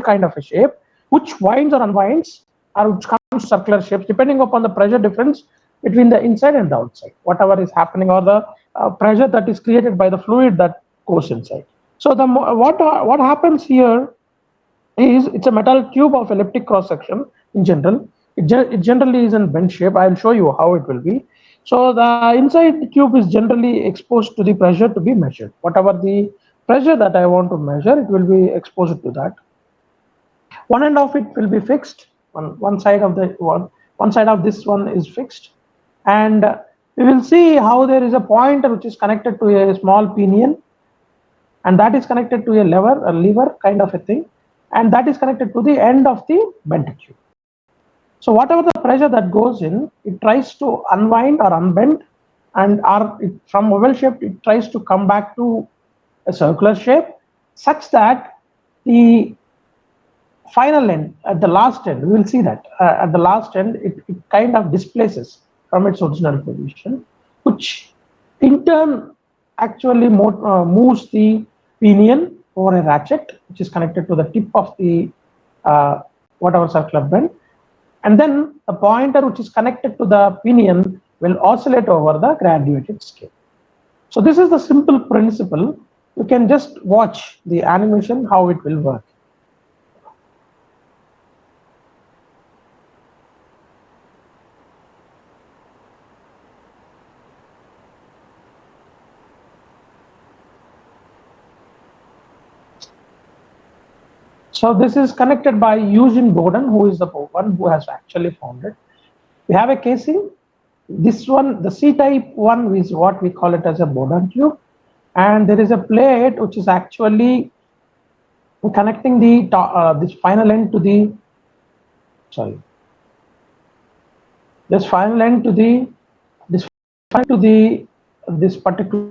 kind of a shape, which winds or unwinds, or which comes circular shapes depending upon the pressure difference between the inside and the outside, whatever is happening, or the pressure that is created by the fluid that goes inside. So the what happens here is, it's a metal tube of elliptic cross section in general. It generally is in bent shape. I'll show you how it will be. So the inside tube is generally exposed to the pressure to be measured. Whatever the pressure that I want to measure, it will be exposed to that. One end of it will be fixed. One side of the one side of this one is fixed, and we will see how there is a pointer which is connected to a small pinion, and that is connected to a lever kind of a thing, and that is connected to the end of the bent tube. So whatever the pressure that goes in, it tries to unwind or unbend, and from oval shape it tries to come back to a circular shape, such that the final end, at the last end, we will see that at the last end it kind of displaces from its original position, which in turn actually moves the pinion over a ratchet which is connected to the tip of the whatever circular bend, and then the pointer which is connected to the pinion will oscillate over the graduated scale. So this is the simple principle. You can just watch the animation how it will work. So this is connected by Eugene Bourdon, who is the one who has actually found it. We have a casing. This one, the C-type one, is what we call it as a Bourdon tube, and there is a plate which is actually connecting the this final end to the this final end to the this particular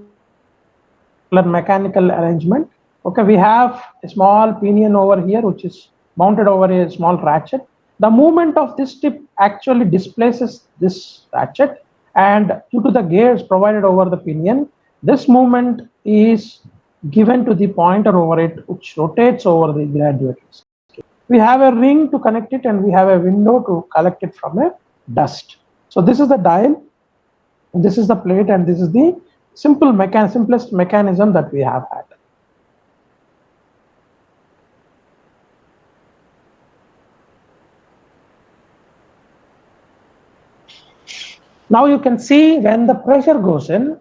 mechanical arrangement. Okay, we have a small pinion over here which is mounted over a small ratchet. The movement of this tip actually displaces this ratchet, and due to the gears provided over the pinion, this movement is given to the pointer over it, which rotates over the graduated scale. We have a ring to connect it, and we have a window to collect it from a dust. So this is the dial, this is the plate, and this is the simplest mechanism that we have had. Now you can see when the pressure goes in,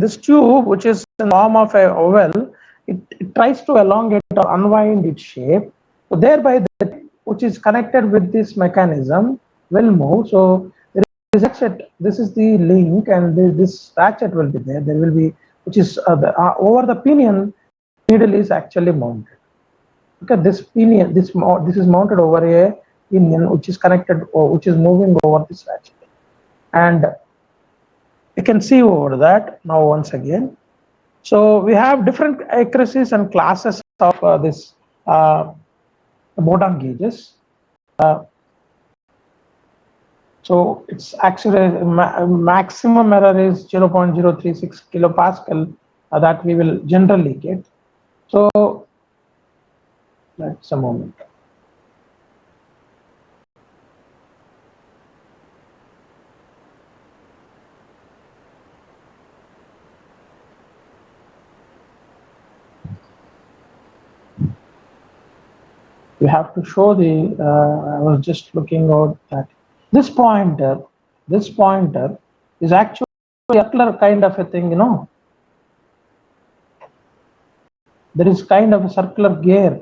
this tube, which is in the form of a oval, it tries to elongate or unwind its shape. So thereby the tip which is connected with this mechanism will move. So there is a ratchet. This is the link, and this ratchet will be there. There will be, which is over the pinion, needle is actually mounted. Okay, this pinion, this is mounted over a pinion which is connected, or which is moving over this ratchet, and you can see over that now once again. So we have different accuracies and classes of this Bourdon gauges. So its actually maximum error is 0.036 kilopascal that we will generally get. So that's a moment. We have to show the, I was just looking out that this pointer is actually a circular kind of a thing, you know. There is kind of a circular gear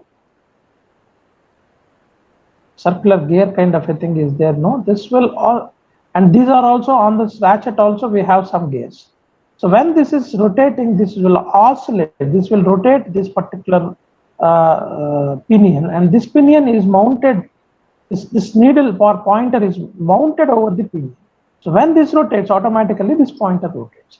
kind of a thing is there, no? This will all, and these are also on this ratchet also we have some gears. So when this is rotating, this will oscillate, this will rotate this particular pinion, and this pinion is mounted, this needle or pointer is mounted over the pinion. So when this rotates, automatically this pointer rotates,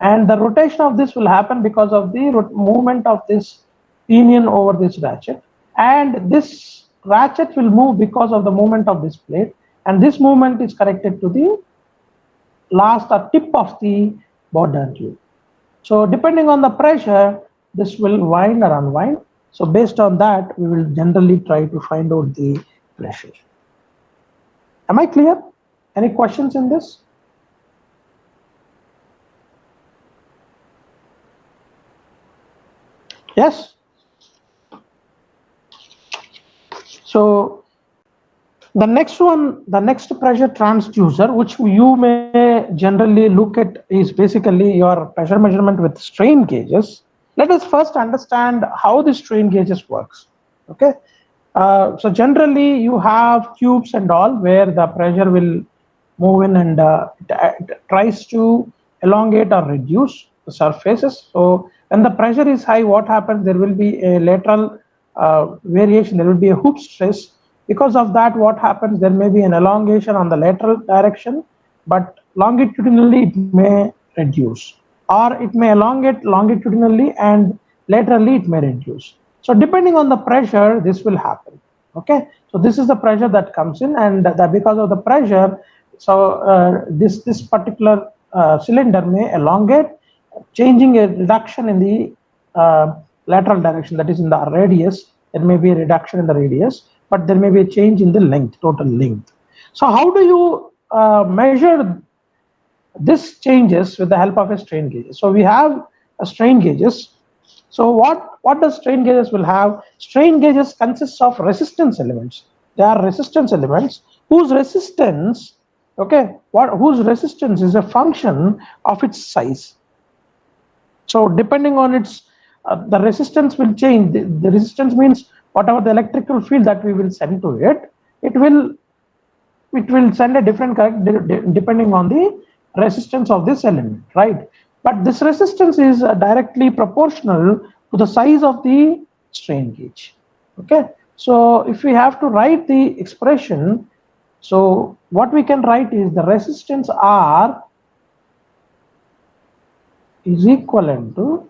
and the rotation of this will happen because of the movement of this pinion over this ratchet, and this ratchet will move because of the movement of this plate, and this movement is connected to the last tip of the Bourdon tube. So depending on the pressure, this will wind or unwind. So based on that, we will generally try to find out the pressure. Am I clear? Any questions in this? Yes. So the next one, the next pressure transducer, which you may generally look at, is basically your pressure measurement with strain gauges. Let us first understand how the strain gauges works. Okay. So generally you have tubes and all where the pressure will move in and it tries to elongate or reduce the surfaces. So when the pressure is high, what happens? There will be a lateral variation. There will be a hoop stress. Because of that, what happens? There may be an elongation on the lateral direction, but longitudinally it may reduce, or it may elongate longitudinally and laterally it may reduce. So depending on the pressure, this will happen. Okay, so this is the pressure that comes in, and because of the pressure, so this particular cylinder may elongate, changing a reduction in the lateral direction, that is in the radius. There may be a reduction in the radius, but there may be a change in the length, total length. So how do you measure this changes with the help of a strain gauge? So we have a strain gauges. So what does strain gauges will have? Strain gauges consists of resistance elements. They are resistance elements whose resistance, okay, whose resistance is a function of its size. So depending on its the resistance will change. The resistance means whatever the electrical field that we will send to it, it will send a different current depending on the resistance of this element, right? But this resistance is directly proportional to the size of the strain gauge. Okay, so if we have to write the expression, so what we can write is the resistance R is equivalent to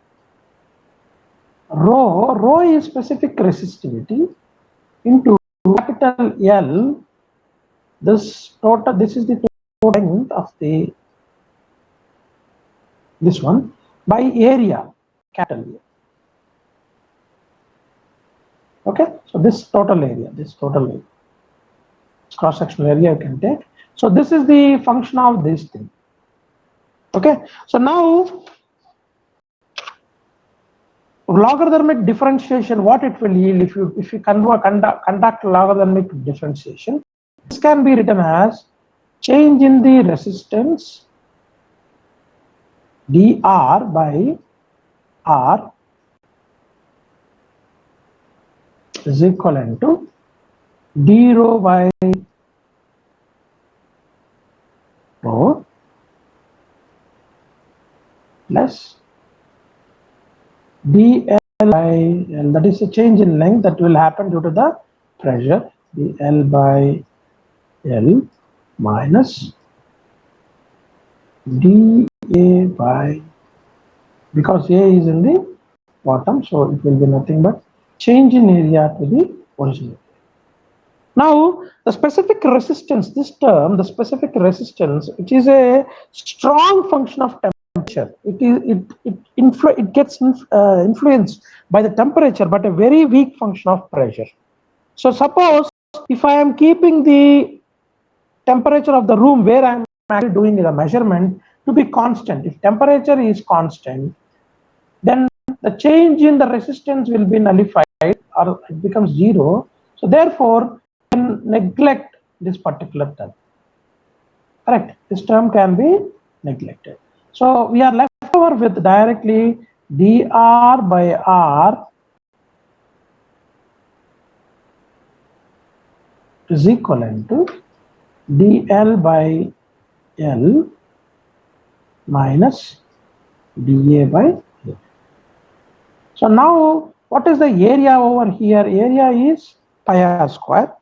rho is specific resistivity into capital L. This is the total length of the this one by area, capital A. Okay, so this total area, cross-sectional area you can take. So this is the function of this thing. Okay, so now logarithmic differentiation, what it will yield if you conduct logarithmic differentiation, this can be written as change in the resistance dr by r is equivalent to d rho by rho plus dl by L, that is a change in length that will happen due to the pressure, dl by L minus dA by, because A is in the bottom, so it will be nothing but change in area to the original. Now the specific resistance, this term, the specific resistance, it is a strong function of temperature. It gets influenced by the temperature, but a very weak function of pressure. So suppose if I am keeping the temperature of the room where I am actually doing the measurement to be constant, if temperature is constant, then the change in the resistance will be nullified or it becomes zero. So therefore, can neglect this particular term. Correct. This term can be neglected. So we are left over with directly dr by r is equivalent to dl by L minus dA by A. So now what is the area over here? Area is pi r square.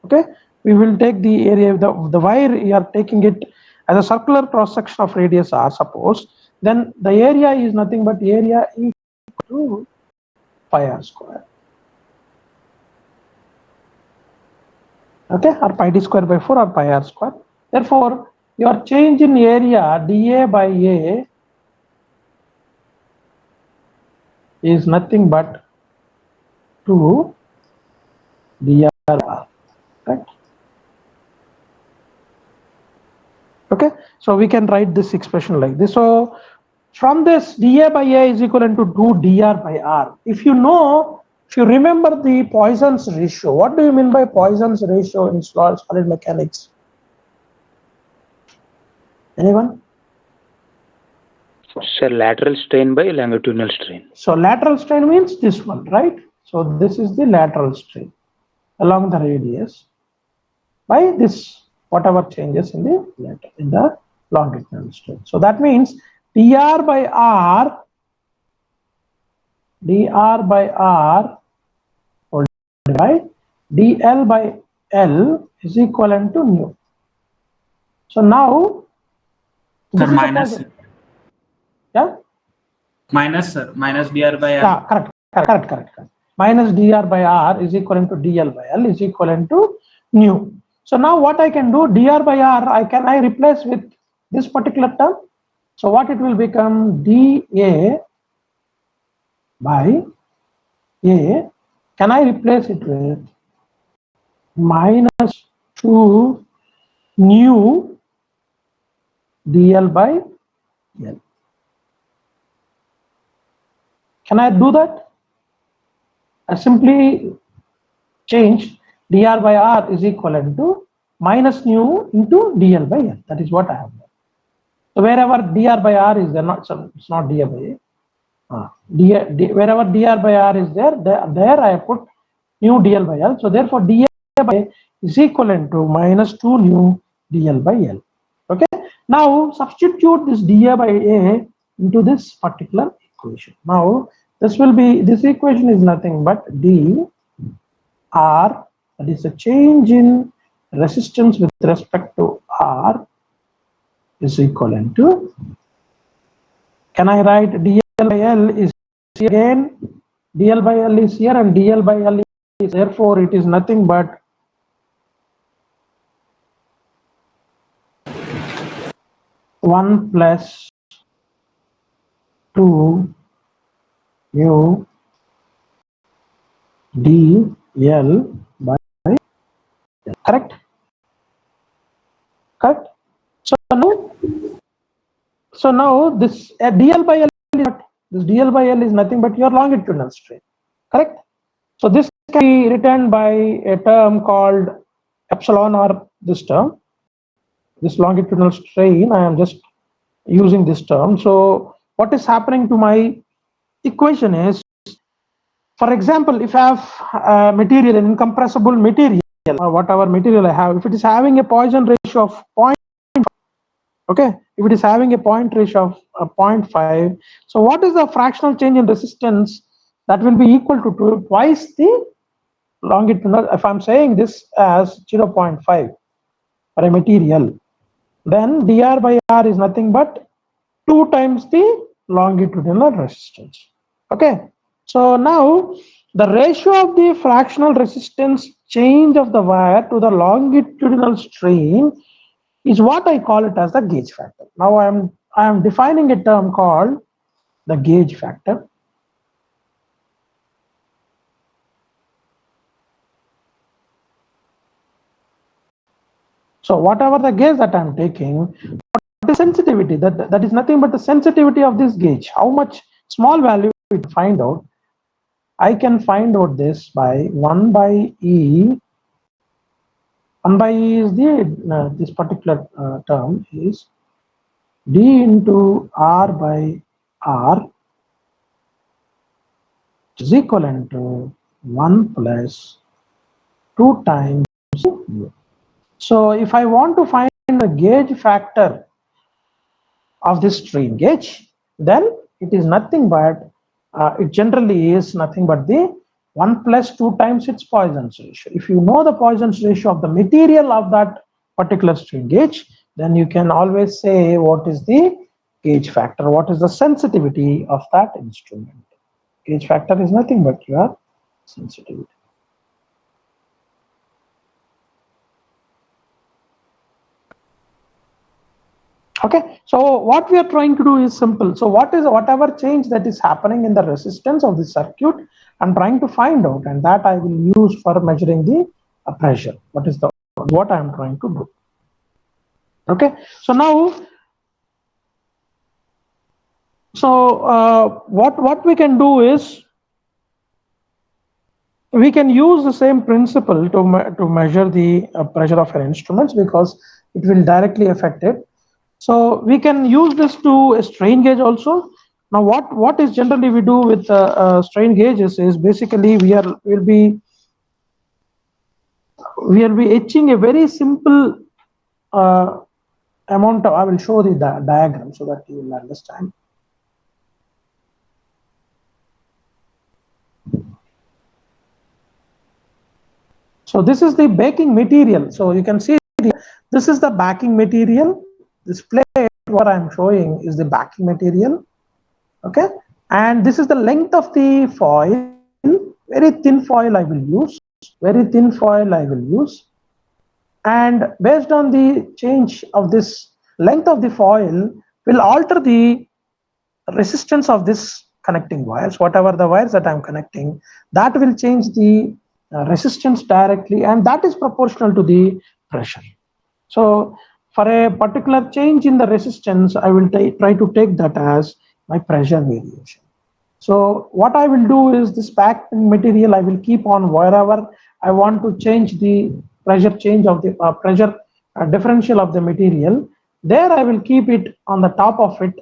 Okay, we will take the area of the wire. You are taking it as a circular cross section of radius r, suppose, then the area is nothing but area equal to pi r square. Okay, or pi d square by 4 or pi r square. Therefore, your change in area dA by A is nothing but 2 dr, right? Okay, so we can write this expression like this. So from this, dA by A is equivalent to 2 dr by r. If you remember the Poisson's ratio, what do you mean by Poisson's ratio in solid mechanics? Anyone? Sir, lateral strain by longitudinal strain. So lateral strain means this one, right? So this is the lateral strain along the radius by this whatever changes in the longitudinal strain. So that means dr by r by dl by L is equivalent to nu. So now, sir, minus, yeah, minus, sir, minus dr by L. Yeah, correct. Minus dr by r is equivalent to dl by L is equivalent to nu. So now what I can do, dr by r, I replace with this particular term. So what it will become, dA by A, can I replace it with minus 2 nu dl by L. Can I do that? I simply change dr by r is equivalent to minus nu into dl by L. That is what I have done. So wherever dr by r is there, it's not dr by A. Wherever dr by r is there I put nu dl by L. So therefore dr by A is equivalent to minus 2 nu dl by L. Okay. Now substitute this dr by A into this particular equation. Now this equation is nothing but d r, that is a change in resistance with respect to r, is equivalent to, can I write dl by L is here again, dl by L is here and dl by L is, therefore it is nothing but 1 plus 2 mu dl by L. Correct? So now this dl by L is what? This dl by L is nothing but your longitudinal strain. Correct? So this can be written by a term called epsilon, or this term, this longitudinal strain. I am just using this term. So what is happening to my equation is, for example, if I have material, an incompressible material, or whatever material I have, if it is having a Poisson ratio of 0.5, okay, if it is having a point ratio of 0.5, so what is the fractional change in resistance that will be equal to twice the longitudinal? If I'm saying this as 0.5 for a material, then dr by r is nothing but 2 times the longitudinal resistance. Okay, so now the ratio of the fractional resistance change of the wire to the longitudinal strain is what I call it as the gauge factor. Now I am defining a term called the gauge factor. So whatever the gauge that I'm taking, the sensitivity, that is nothing but the sensitivity of this gauge, how much small value we find out. I can find out this by 1 by E. 1 by E is the this particular term is D into R by R, which is equivalent to 1 plus 2 times U. So if I want to find the gauge factor of this strain gauge, then it is nothing but it generally is nothing but the 1 plus 2 times its Poisson's ratio. If you know the Poisson's ratio of the material of that particular strain gauge, then you can always say what is the gauge factor, what is the sensitivity of that instrument. Gauge factor is nothing but your sensitivity. Okay, So what we are trying to do is simple. So whatever change that is happening in the resistance of the circuit, I'm trying to find out, and that I will use for measuring the pressure. What I am trying to do. Okay. So now, what we can do is we can use the same principle to measure the pressure of our instruments, because it will directly affect it. So we can use this to a strain gauge also. Now what is generally we do with strain gauges is basically we'll be etching a very simple amount of, I will show the diagram so that you will understand. So this is the backing material. So you can see this is the backing material. This plate what I'm showing is the backing material. Okay, and this is the length of the foil. Very thin foil I will use. Very thin foil I will use. And based on the change of this length of the foil will alter the resistance of this connecting wires. Whatever the wires that I'm connecting, that will change the resistance directly, and that is proportional to the pressure. So for a particular change in the resistance, I will try to take that as my pressure variation. So what I will do is this backing material I will keep on wherever I want to change the pressure change of the pressure differential of the material. There I will keep it on the top of it.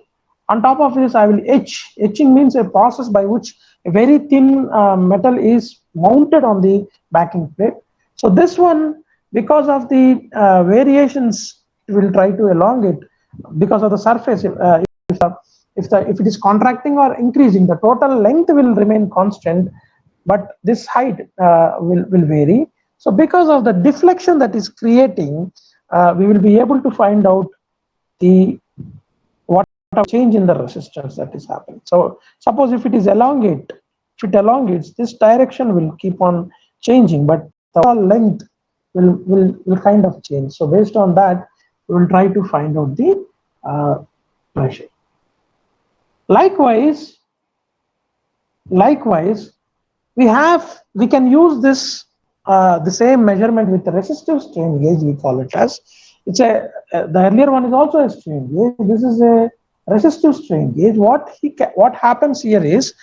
On top of this I will etch. Etching means a process by which a very thin metal is mounted on the backing plate. So this one, because of the variations, it will try to elongate because of the surface. If it is contracting or increasing, the total length will remain constant, but this height will vary. So because of the deflection that is creating, we will be able to find out the what change in the resistance that is happening. So suppose if it is elongate, if it elongates, this direction will keep on changing, but the length will kind of change. So based on that, we will try to find out the pressure. Likewise, we can use this the same measurement with the resistive strain gauge. We call it as the earlier one is also a strain gauge. This is a resistive strain gauge. What happens here is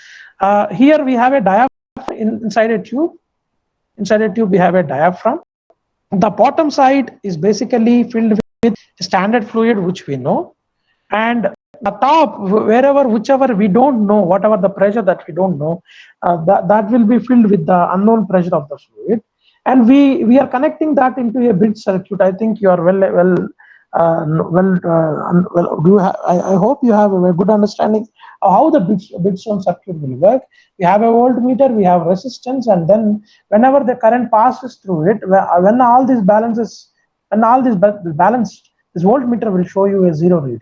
here we have a diaphragm inside a tube. Inside a tube we have a diaphragm. The bottom side is basically filled with standard fluid, which we know, and the top, whichever we don't know, whatever the pressure that we don't know, that will be filled with the unknown pressure of the fluid, and we are connecting that into a bridge circuit. I think you are I hope you have a good understanding of how the Bridgestone circuit will work. We have a voltmeter, we have resistance, and then whenever the current passes through it, when all this balanced, this voltmeter will show you a zero reading.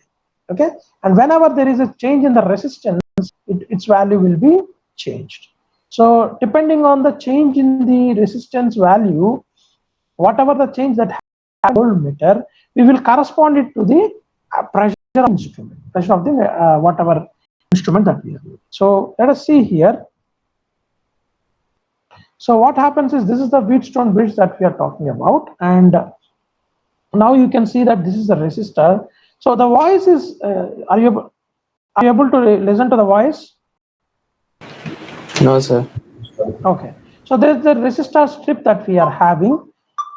Okay, and whenever there is a change in the resistance, its value will be changed. So depending on the change in the resistance value, whatever the change that happens in the voltmeter, we will correspond it to the pressure of instrument, pressure of the whatever instrument that we are using. So let us see here. So what happens is, this is the Wheatstone bridge that we are talking about, and now you can see that this is the resistor. So the voice is, are you able to listen to the voice? No, sir. Okay. So there's the resistor strip that we are having.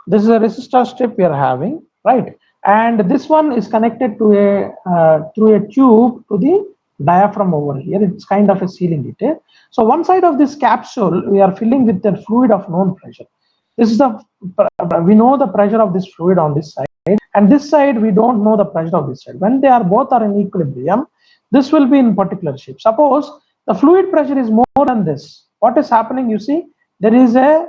This is a resistor strip we are having, right? And this one is connected to through a tube to the diaphragm over here. It's kind of a sealing it. So one side of this capsule we are filling with the fluid of known pressure. This is we know the pressure of this fluid on this side, and this side we don't know the pressure of this side. When they are both are in equilibrium, this will be in particular shape. Suppose the fluid pressure is more than this. What is happening? You see, there is an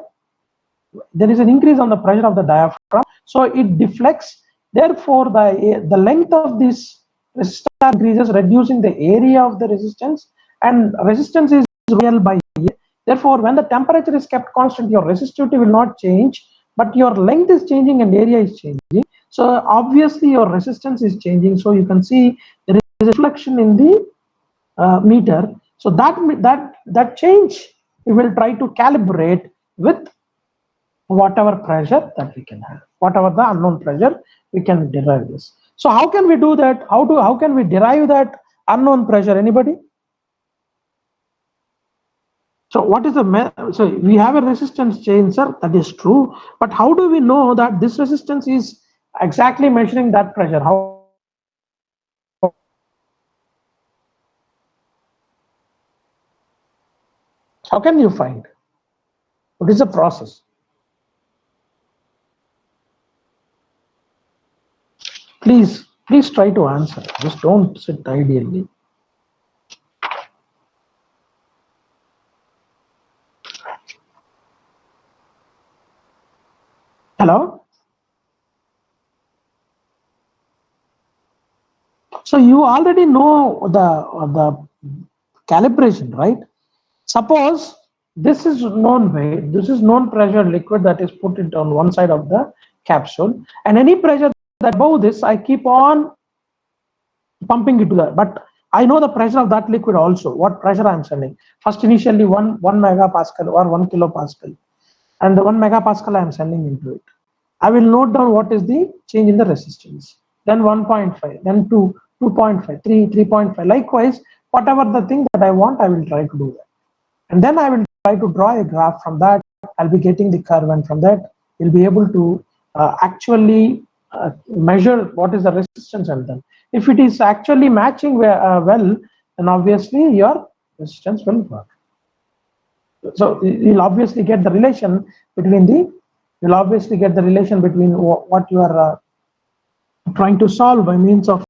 increase on the pressure of the diaphragm, so it deflects. Therefore, the length of this resistor increases, reducing the area of the resistance, and resistance is real by ear. Therefore, when the temperature is kept constant, your resistivity will not change, but your length is changing and area is changing. So obviously your resistance is changing. So you can see there is a reflection in the meter. So that change we will try to calibrate with whatever pressure that we can have, whatever the unknown pressure, we can derive this. So how can we do that? How can we derive that unknown pressure? Anybody? So what is so we have a resistance change, sir, that is true, but how do we know that this resistance is exactly measuring that pressure? How can you find? What is the process? Please try to answer. Just don't sit ideally. Hello? So you already know the calibration, right? Suppose this is known weight, this is known pressure liquid that is put it on one side of the capsule, and any pressure that above this, I keep on pumping it to that. But I know the pressure of that liquid also, what pressure I'm sending. First, initially one megapascal or 1 kilopascal, and 1 megapascal I'm sending into it. I will note down what is the change in the resistance. Then 1.5, then 2, 2.5, 3, 3.5. Likewise, whatever the thing that I want, I will try to do that. And then I will try to draw a graph. From that, I'll be getting the curve, and from that, you'll be able to actually measure what is the resistance. And then if it is actually matching well, then obviously your resistance will work. So you'll obviously get the relation between what you are trying to solve by means of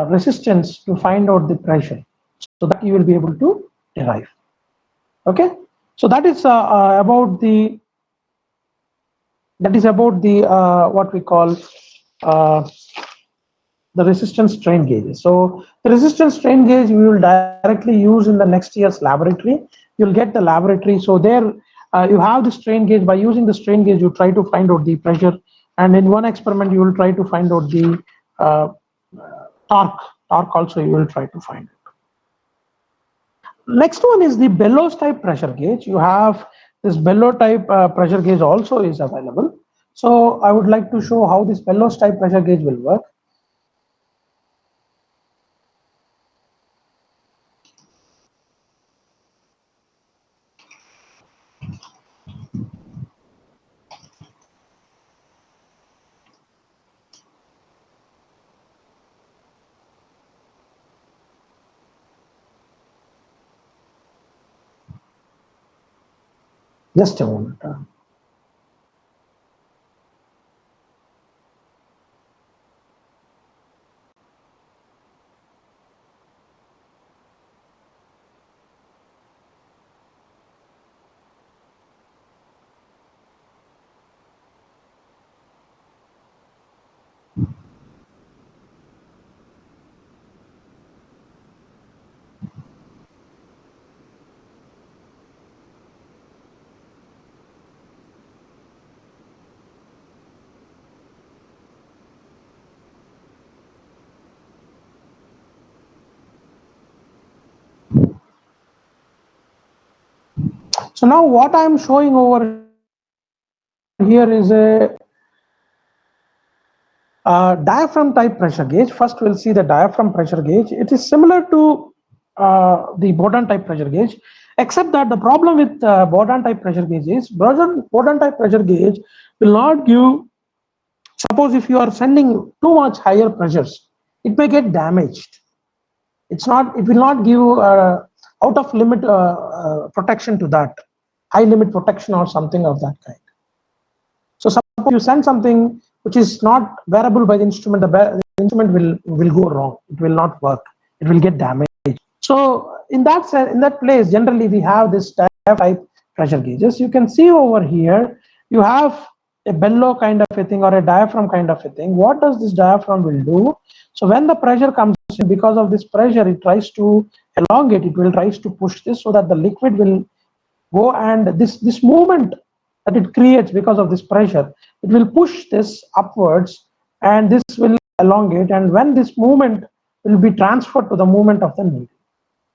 resistance to find out the pressure, so that you will be able to derive. Okay, so that is about the what we call the resistance strain gauges. So the resistance strain gauge we will directly use in the next year's laboratory. You'll get the laboratory. So there you have the strain gauge. By using the strain gauge, you try to find out the pressure, and in one experiment you will try to find out the torque also you will try to find it. Next one is the bellows type pressure gauge. You have this bellows type pressure gauge also is available. So I would like to show how this bellows type pressure gauge will work. Just a moment. So now what I am showing over here is a diaphragm type pressure gauge. First we'll see the diaphragm pressure gauge. It is similar to the Bourdon type pressure gauge, except that the problem with Bourdon type pressure gauge is Bourdon type pressure gauge will not give, suppose if you are sending too much higher pressures, it may get damaged. It will not give out of limit protection to that, high limit protection or something of that kind. So suppose you send something which is not wearable by the instrument, the instrument will go wrong. It will not work. It will get damaged. So in that place, generally we have this type pressure gauges. You can see over here, you have a bellow kind of a thing or a diaphragm kind of a thing. What does this diaphragm will do? So when the pressure comes in, because of this pressure, it tries to elongate. It will tries to push this so that the liquid will go, and this movement that it creates because of this pressure, it will push this upwards, and this will elongate, and when this movement will be transferred to the movement of the needle.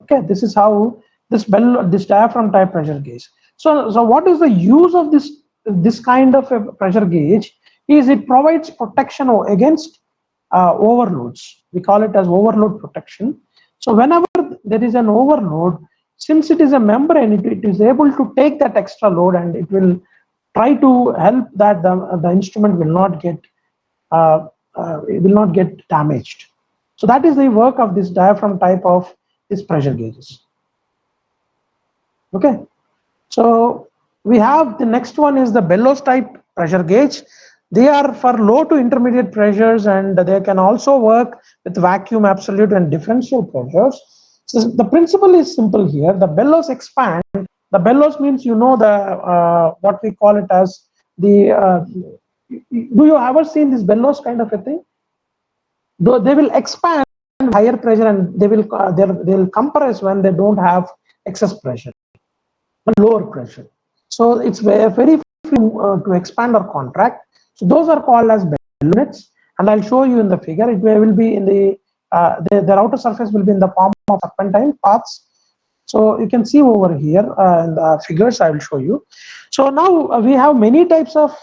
Okay, this is how this diaphragm type pressure gauge. So what is the use of this kind of a pressure gauge? Is it provides protection against overloads. We call it as overload protection. So whenever there is an overload, since it is a membrane, it is able to take that extra load, and it will try to help that the instrument will not get damaged. So that is the work of this diaphragm type of these pressure gauges. Okay, so we have the next one is the bellows type pressure gauge. They are for low to intermediate pressures, and they can also work with vacuum, absolute, and differential pressures. So the principle is simple here. The bellows expand. The bellows means, you know, the what we call it as the. Do you ever seen this bellows kind of a thing? They will expand higher pressure, and they'll compress when they don't have excess pressure, lower pressure. So it's very free to expand or contract. So those are called as bellows units, and I'll show you in the figure. It will be in their outer surface will be in the form of serpentine paths. So you can see over here in the figures I will show you. So now we have many types of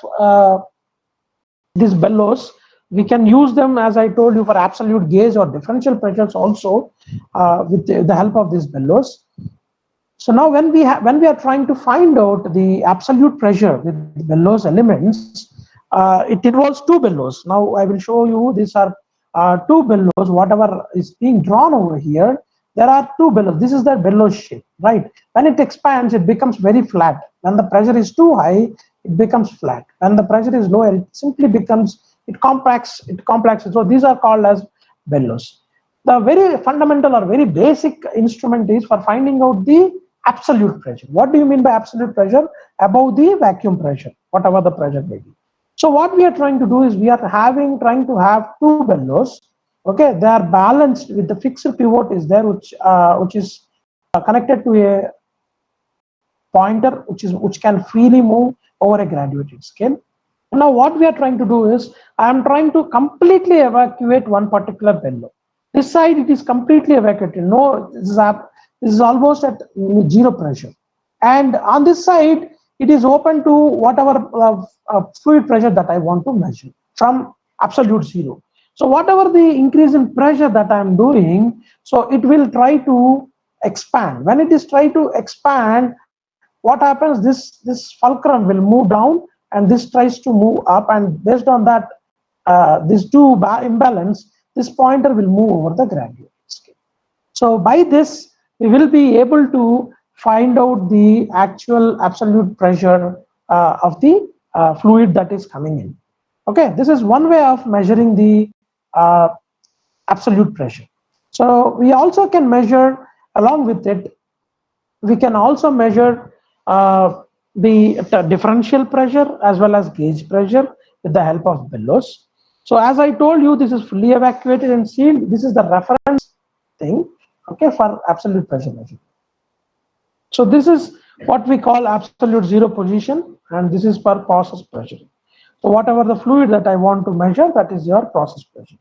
these bellows. We can use them, as I told you, for absolute gauge or differential pressures also with the help of these bellows. So now when we are trying to find out the absolute pressure with bellows elements, it involves two bellows. Now I will show you these are two bellows. Whatever is being drawn over here, there are two bellows. This is the bellows shape, right? When it expands, it becomes very flat. When the pressure is too high, it becomes flat. When the pressure is lower, it simply becomes, it compacts. So these are called as bellows. The very fundamental or very basic instrument is for finding out the absolute pressure. What do you mean by absolute pressure? Above the vacuum pressure, whatever the pressure may be. So what we are trying to do is we are trying to have two bellows. Okay, they are balanced with the fixed pivot is there, which is connected to a pointer, which can freely move over a graduated scale. Now what we are trying to do is I am trying to completely evacuate one particular bellow. This side it is completely evacuated. No, this is almost at zero pressure, and on this side it is open to whatever fluid pressure that I want to measure from absolute zero. So whatever the increase in pressure that I am doing, so it will try to expand. When it is try to expand, what happens? This fulcrum will move down, and this tries to move up, and based on that, these two imbalance, this pointer will move over the graduated scale. So by this, we will be able to find out the actual absolute pressure of the fluid that is coming in. Okay, this is one way of measuring the absolute pressure. So we also can measure, along with it, we can also measure the differential pressure as well as gauge pressure with the help of bellows. So as I told you, this is fully evacuated and sealed. This is the reference thing, okay, for absolute pressure measurement. So this is what we call absolute zero position, and this is for process pressure. So whatever the fluid that I want to measure, that is your process pressure.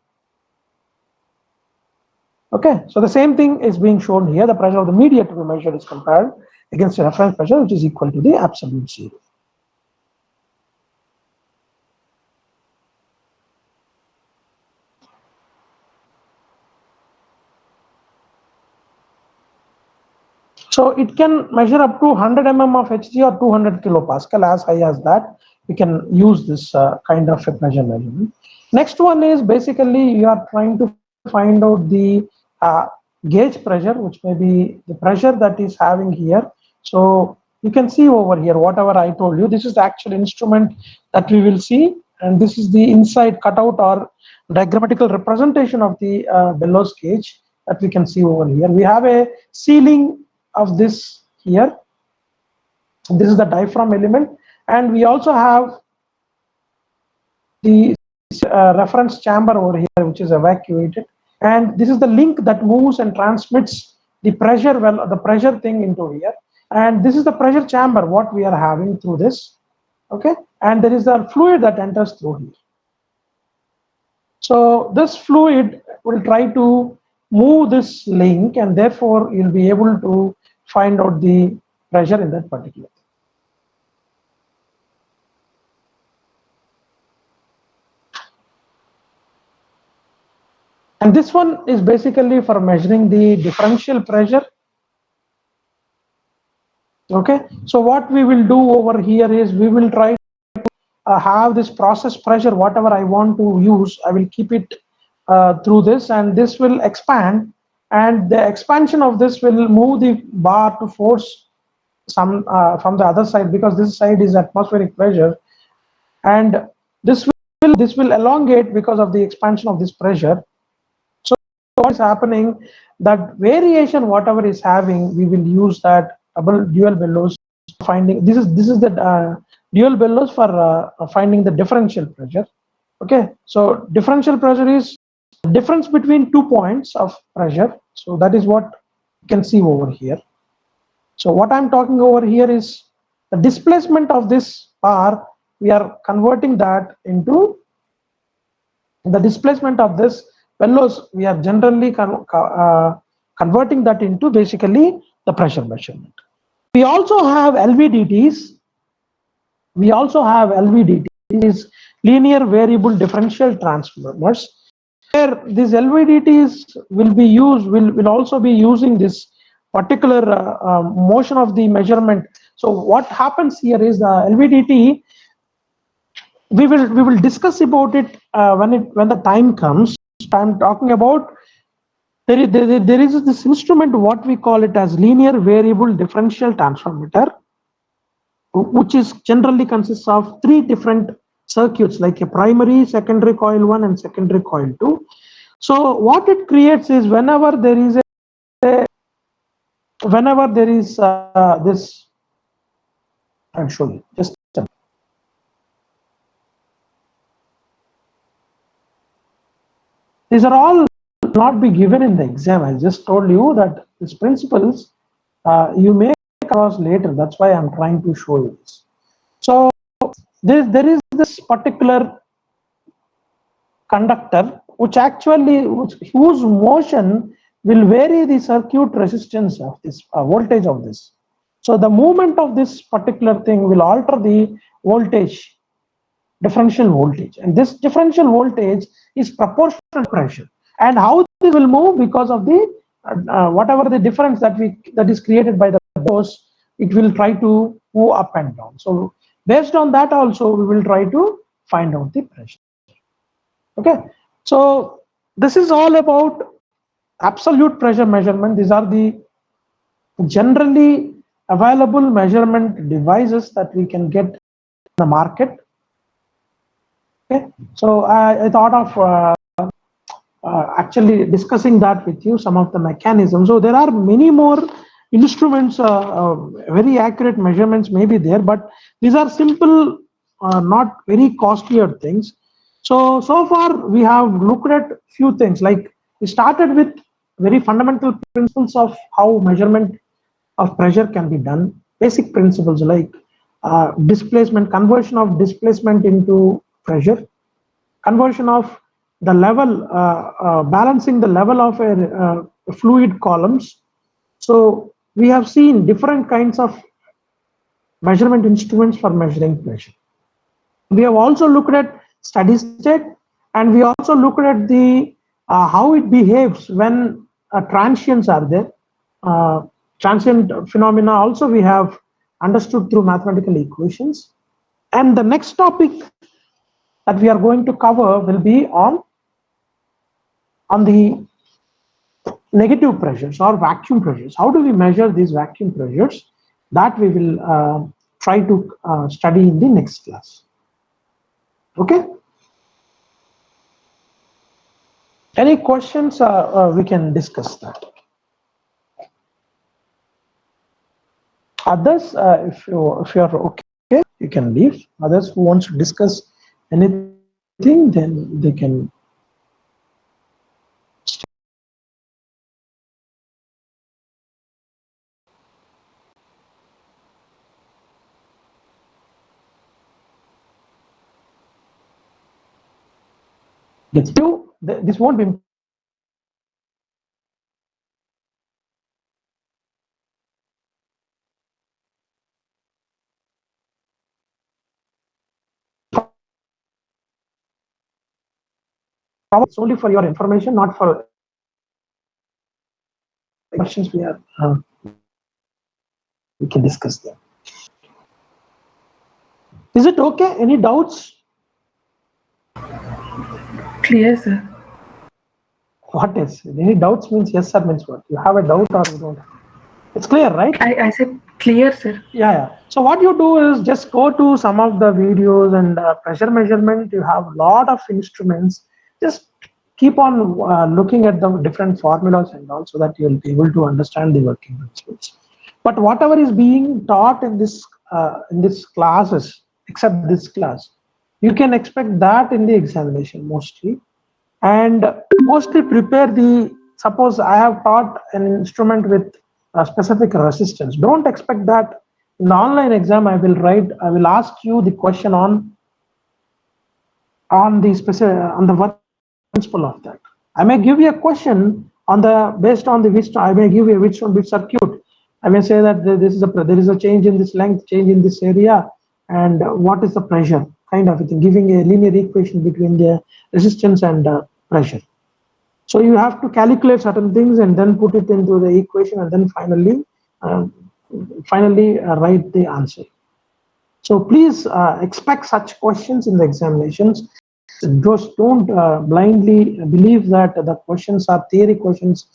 Okay, so the same thing is being shown here. The pressure of the media to be measured is compared against the reference pressure, which is equal to the absolute zero. So it can measure up to 100 mm of Hg or 200 kilopascal. As high as that, we can use this kind of a pressure measurement. Next one is basically you are trying to find out the gauge pressure, which may be the pressure that is having here. So you can see over here, whatever I told you, this is the actual instrument that we will see, and this is the inside cutout or diagrammatical representation of the bellows gauge that we can see over here. We have a sealing of this here. This is the diaphragm element, and we also have the reference chamber over here, which is evacuated, and this is the link that moves and transmits the pressure, well, the pressure thing into here, and this is the pressure chamber what we are having through this. Okay, and there is the fluid that enters through here. So this fluid will try to move this link, and therefore you'll be able to find out the pressure in that particular. And this one is basically for measuring the differential pressure. Okay, so what we will do over here is we will try to have this process pressure, whatever I want to use, I will keep it through this, and this will expand, and the expansion of this will move the bar to force some from the other side, because this side is atmospheric pressure, and this will elongate because of the expansion of this pressure. So what is happening, that variation whatever is having, we will use that dual bellows finding. This is the dual bellows for finding the differential pressure. Okay, so differential pressure is the difference between 2 points of pressure. So that is what you can see over here. So what I'm talking over here is the displacement of this bar. We are converting that into the displacement of this bellows. We are generally converting that into basically the pressure measurement. We also have LVDTs. We also have LVDTs, linear variable differential transformers, where these LVDTs will also be using this particular motion of the measurement. So what happens here is the LVDT, we will discuss about it when the time comes. I'm talking about there is this instrument, what we call it as linear variable differential transformator, which is generally consists of 3 different circuits, like a primary, secondary coil 1 and secondary coil 2. So what it creates is whenever there is this, I'll show you just a, these are all not be given in the exam. I just told you that these principles you may across later. That's why I'm trying to show you this. So there is this particular conductor whose motion will vary the circuit resistance of this voltage of this. So the movement of this particular thing will alter the voltage, differential voltage, and this differential voltage is proportional to pressure. And how this will move, because of the whatever the difference that is created by the force, it will try to move up and down. So based on that also we will try to find out the pressure. Okay, so this is all about absolute pressure measurement. These are the generally available measurement devices that we can get in the market. Okay, so I thought of actually discussing that with you, some of the mechanisms. So there are many more instruments, very accurate measurements may be there, but these are simple, not very costlier things. So far we have looked at few things, like we started with very fundamental principles of how measurement of pressure can be done, basic principles like displacement, conversion of displacement into pressure, conversion of the level, balancing the level of a fluid columns. So we have seen different kinds of measurement instruments for measuring pressure. We have also looked at steady state, and we also looked at the how it behaves when transients are there. Transient phenomena also we have understood through mathematical equations. And the next topic that we are going to cover will be on the negative pressures or vacuum pressures. How do we measure these vacuum pressures? That we will try to study in the next class. Okay. Any questions? We can discuss that. Others, if you are okay, you can leave. Others who wants to discuss anything, then they can. Get you. this won't be it's only for your information, not for questions we can discuss them. Is it okay? Any doubts? Clear, sir. What is? Any doubts means yes, sir means what? You have a doubt or you don't? It's clear, right? I said clear, sir. Yeah. So what you do is just go to some of the videos and pressure measurement. You have a lot of instruments. Just keep on looking at the different formulas and all, so that you'll be able to understand the working principles. But whatever is being taught in this classes, except this class, you can expect that in the examination mostly. And mostly prepare suppose I have taught an instrument with a specific resistance. Don't expect that in the online exam I will ask you the question on the work principle of that. I may give you a question based on the Wheatstone. I may give you a Wheatstone bit circuit. I may say that there is a change in this length, change in this area, and what is the pressure, kind of thing, giving a linear equation between the resistance and pressure. So you have to calculate certain things and then put it into the equation, and then finally write the answer. So please expect such questions in the examinations. Just don't blindly believe that the questions are theory questions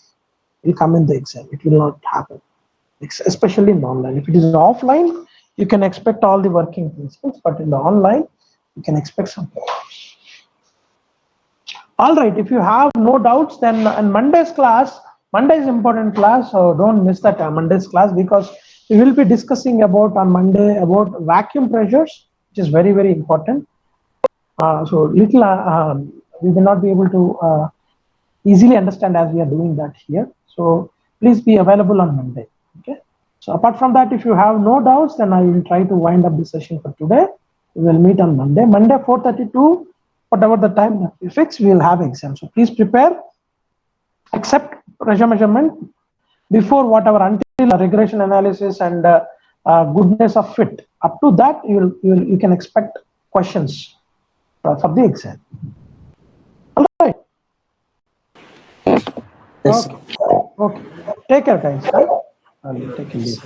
will come in the exam. It will not happen, especially in online. If it is offline, you can expect all the working principles, but in the online, you can expect some problems. All right, if you have no doubts, then in Monday's class, Monday is important class, so don't miss that Monday's class, because we will be discussing on Monday about vacuum pressures, which is very, very important. So we will not be able to easily understand as we are doing that here. So please be available on Monday. Okay. So apart from that, if you have no doubts, then I will try to wind up the session for today. We will meet on Monday. Monday 4:32, whatever the time that we fix, we will have exam. So please prepare, except pressure measurement, before whatever, until regression analysis and goodness of fit. Up to that, you can expect questions for the exam. All right. Yes. Okay. Take care, guys. I'll take a leave.